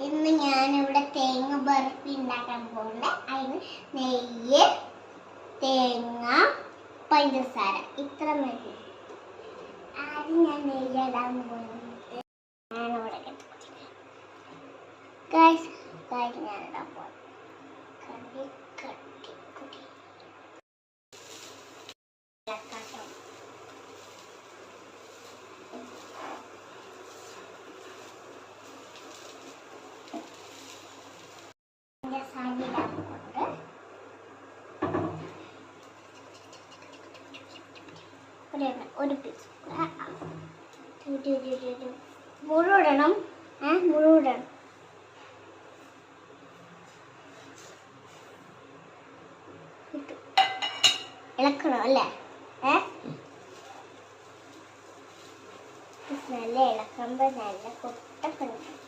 ഇന്ന് ഞാനിവിടെ തേങ്ങ ബർഫി ഉണ്ടാക്കാൻ പോകുന്നത്. അതിന് നെയ്യ്, തേങ്ങ, പഞ്ചസാര ഇത്ര മതി. ആദ്യം ഞാൻ നെയ്യ് ഇടാൻ പോകുന്നത്. ഞാനിവിടെ ഞാനിടാൻ പോകുന്നത് ഒരു പീസ് മുഴുവണം മുഴുവണം ഇളക്കണം അല്ലേ? നല്ല ഇളക്കുമ്പോൾ നല്ല കൊട്ടൊക്കെ ഉണ്ട്.